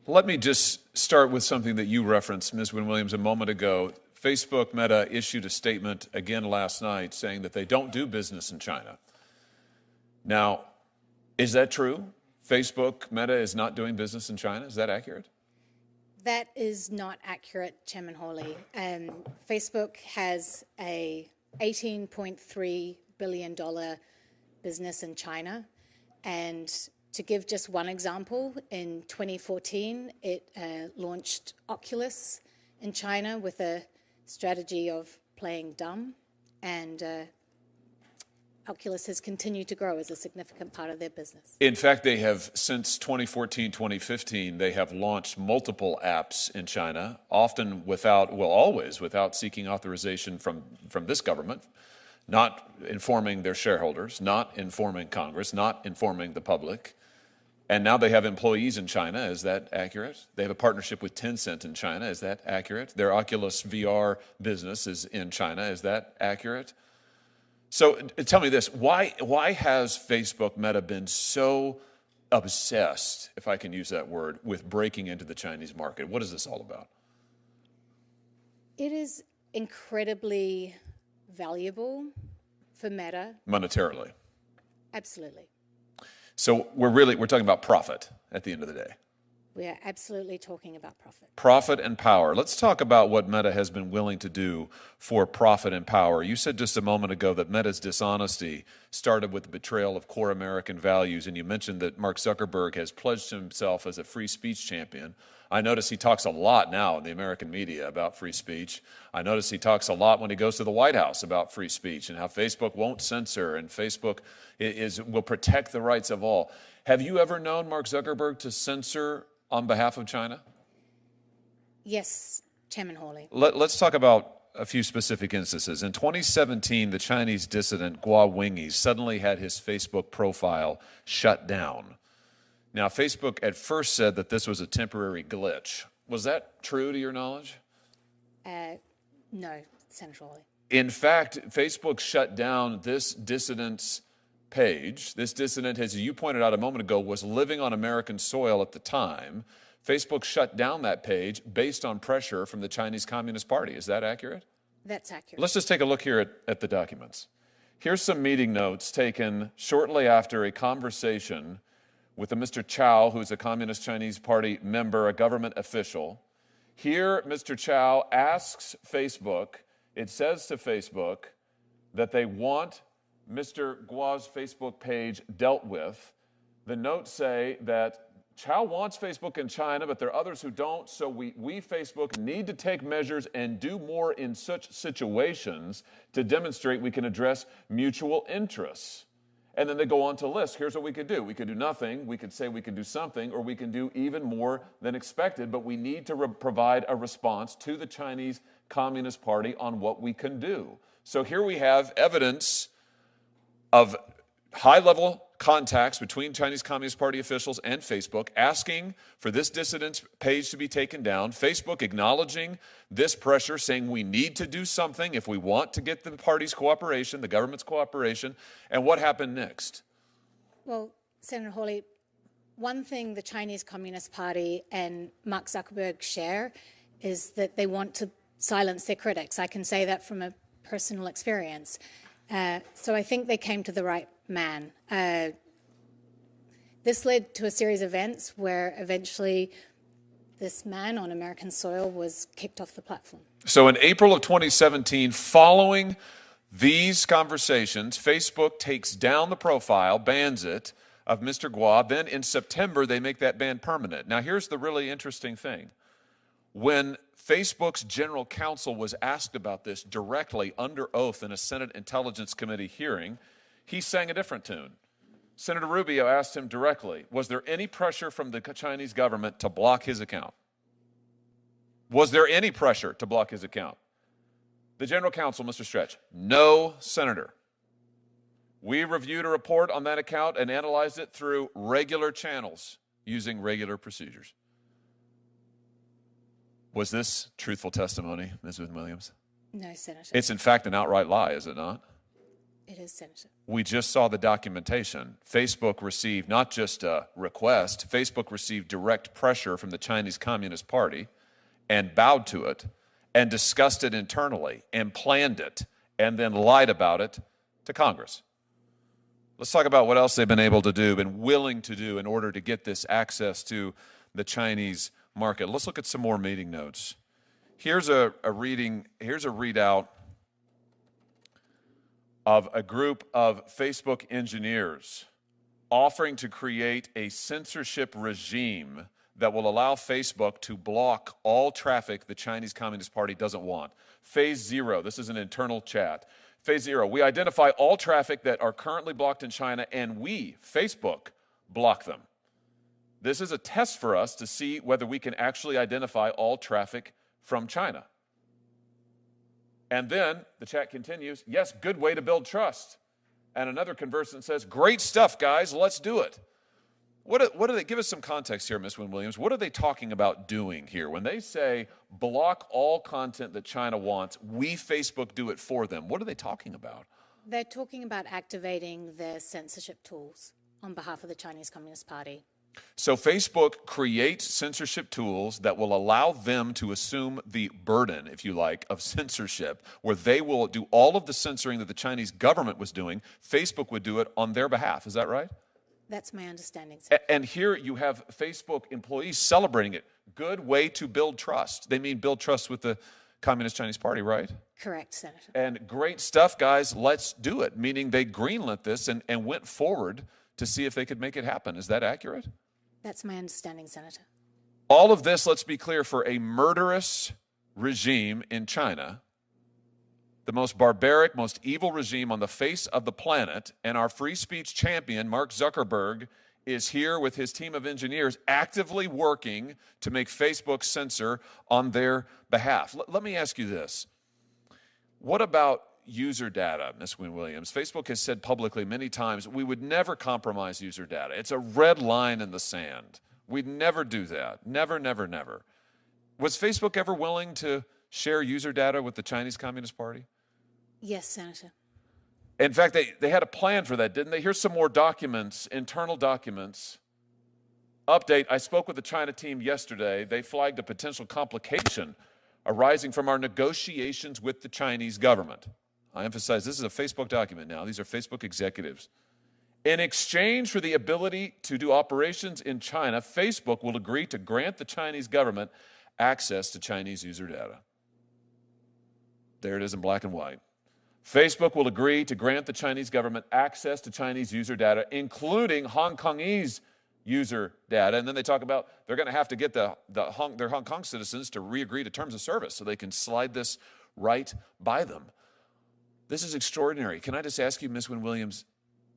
Let me just start with something that you referenced, Ms. Wynne-Williams, a moment ago. Facebook Meta issued a statement again last night saying that they don't do business in China. Now, is that true? Facebook Meta is not doing business in China? Is that accurate? That is not accurate, Chairman Hawley. Facebook has a $18.3 billion business in China. And to give just one example, in 2014, it launched Oculus in China with a strategy of playing dumb. And Oculus has continued to grow as a significant part of their business. In fact, they have, since 2014, 2015, they have launched multiple apps in China, often without, well, always without seeking authorization from this government, not informing their shareholders, not informing Congress, not informing the public. And now they have employees in China. Is that accurate? They have a partnership with Tencent in China. Is that accurate? Their Oculus VR business is in China. Is that accurate? So tell me this, why has Facebook Meta been so obsessed, if I can use that word, with breaking into the Chinese market? What is this all about? It is incredibly valuable for Meta. Monetarily? Absolutely. So we're talking about profit at the end of the day. We are absolutely talking about profit. Profit and power. Let's talk about what Meta has been willing to do for profit and power. You said just a moment ago that Meta's dishonesty started with the betrayal of core American values, and you mentioned that Mark Zuckerberg has pledged himself as a free speech champion. I notice he talks a lot now in the American media about free speech. I notice he talks a lot when he goes to the White House about free speech and how Facebook won't censor and Facebook will protect the rights of all. Have you ever known Mark Zuckerberg to censor on behalf of China? Yes, Chairman Hawley. Let's talk about a few specific instances. In 2017, the Chinese dissident Guo Wengyi suddenly had his Facebook profile shut down. Now, Facebook at first said that this was a temporary glitch. Was that true to your knowledge? No, Senator Hawley. In fact, Facebook shut down this dissident's page. This dissident, as you pointed out a moment ago, was living on American soil at the time. Facebook shut down that page based on pressure from the Chinese Communist Party. Is that accurate? That's accurate. Let's just take a look here at the documents. Here's some meeting notes taken shortly after a conversation with a Mr. Chow, who's a Communist Chinese Party member, a government official. Here, Mr. Chow asks Facebook, it says to Facebook that they want Mr. Guo's Facebook page dealt with. The notes say that Chow wants Facebook in China, but there are others who don't, so we Facebook need to take measures and do more in such situations to demonstrate we can address mutual interests. And then they go on to list, here's what we could do. We could do nothing, we could say we can do something, or we can do even more than expected, but we need to provide a response to the Chinese Communist Party on what we can do. So here we have evidence of high-level contacts between Chinese Communist Party officials and Facebook asking for this dissident's page to be taken down, Facebook acknowledging this pressure, saying we need to do something if we want to get the party's cooperation, the government's cooperation. And what happened next? Well, Senator Hawley, one thing the Chinese Communist Party and Mark Zuckerberg share is that they want to silence their critics. I can say that from a personal experience. So I think they came to the right man. This led to a series of events where eventually this man on American soil was kicked off the platform. So in April of 2017, following these conversations, Facebook takes down the profile, bans it, of Mr. Guo. Then in September, they make that ban permanent. Now here's the really interesting thing. When Facebook's general counsel was asked about this directly under oath in a Senate Intelligence Committee hearing, he sang a different tune. Senator Rubio asked him directly, was there any pressure from the Chinese government to block his account? Was there any pressure to block his account? The general counsel, Mr. Stretch, no, Senator. We reviewed a report on that account and analyzed it through regular channels using regular procedures. Was this truthful testimony, Ms. Wynne-Williams? No, Senator. It's in fact an outright lie, is it not? It is, Senator. We just saw the documentation. Facebook received not just a request, Facebook received direct pressure from the Chinese Communist Party and bowed to it and discussed it internally and planned it and then lied about it to Congress. Let's talk about what else they've been able to do and willing to do in order to get this access to the Chinese market. Let's look at some more meeting notes. Here's a readout of a group of Facebook engineers offering to create a censorship regime that will allow Facebook to block all traffic the Chinese Communist Party doesn't want. Phase 0, this is an internal chat. Phase 0, we identify all traffic that are currently blocked in China and we, Facebook, block them. This is a test for us to see whether we can actually identify all traffic from China. And then the chat continues, yes, good way to build trust. And another conversant says, great stuff, guys, let's do it. What do they, give us some context here, Ms. Wynne-Williams. What are they talking about doing here? When they say block all content that China wants, we, Facebook, do it for them. What are they talking about? They're talking about activating their censorship tools on behalf of the Chinese Communist Party. So Facebook creates censorship tools that will allow them to assume the burden, if you like, of censorship, where they will do all of the censoring that the Chinese government was doing. Facebook would do it on their behalf. Is that right? That's my understanding. And here you have Facebook employees celebrating it. Good way to build trust. They mean build trust with the Communist Chinese Party, right? Correct, Senator. And great stuff, guys. Let's do it. Meaning they greenlit this and went forward to see if they could make it happen. Is that accurate? That's my understanding, Senator. All of this, let's be clear, for a murderous regime in China, the most barbaric, most evil regime on the face of the planet, and our free speech champion, Mark Zuckerberg, is here with his team of engineers actively working to make Facebook censor on their behalf. Let me ask you this. What about user data, Ms. Wynne-Williams? Facebook has said publicly many times, we would never compromise user data. It's a red line in the sand. We'd never do that. Never, never, never. Was Facebook ever willing to share user data with the Chinese Communist Party? Yes, Senator. In fact, they had a plan for that, didn't they? Here's some more documents, internal documents. Update, I spoke with the China team yesterday. They flagged a potential complication arising from our negotiations with the Chinese government. I emphasize this is a Facebook document now. These are Facebook executives. In exchange for the ability to do operations in China, Facebook will agree to grant the Chinese government access to Chinese user data. There it is in black and white. Facebook will agree to grant the Chinese government access to Chinese user data, including Hong Kongese user data. And then they talk about they're going to have to get their Hong Kong citizens to re-agree to terms of service so they can slide this right by them. This is extraordinary. Can I just ask you, Ms. Wynne-Williams,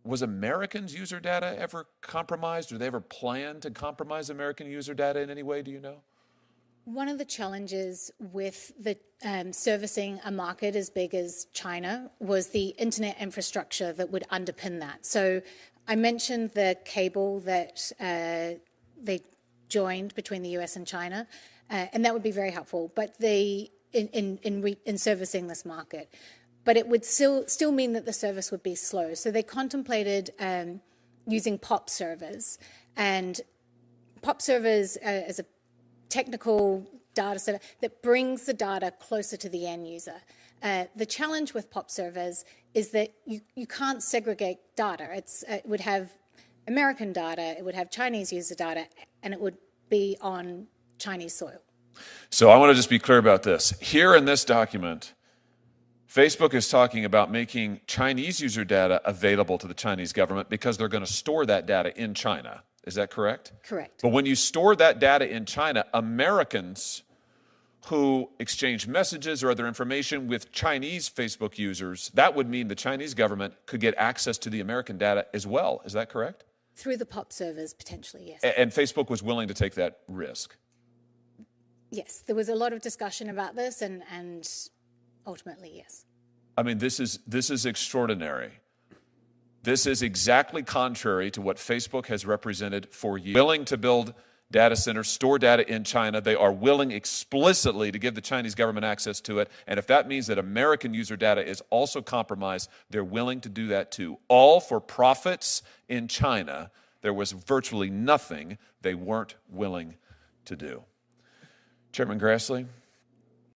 was Americans' user data ever compromised? Or they ever planned to compromise American user data in any way? Do you know? One of the challenges with the servicing a market as big as China was the internet infrastructure that would underpin that. So I mentioned the cable that they joined between the US and China, and that would be very helpful. But in servicing this market, but it would still mean that the service would be slow. So they contemplated using POP servers, and POP servers as a technical data server that brings the data closer to the end user. The challenge with POP servers is that you can't segregate data. It would have American data, it would have Chinese user data, and it would be on Chinese soil. So I want to just be clear about this. Here in this document, Facebook is talking about making Chinese user data available to the Chinese government because they're going to store that data in China. Is that correct? Correct. But when you store that data in China, Americans who exchange messages or other information with Chinese Facebook users, that would mean the Chinese government could get access to the American data as well. Is that correct? Through the POP servers, potentially, yes. And Facebook was willing to take that risk? Yes, there was a lot of discussion about this, and ultimately, yes. I mean, this is extraordinary. This is exactly contrary to what Facebook has represented for years. Willing to build data centers, store data in China. They are willing explicitly to give the Chinese government access to it. And if that means that American user data is also compromised, they're willing to do that too. All for profits in China. There was virtually nothing they weren't willing to do. Chairman Grassley,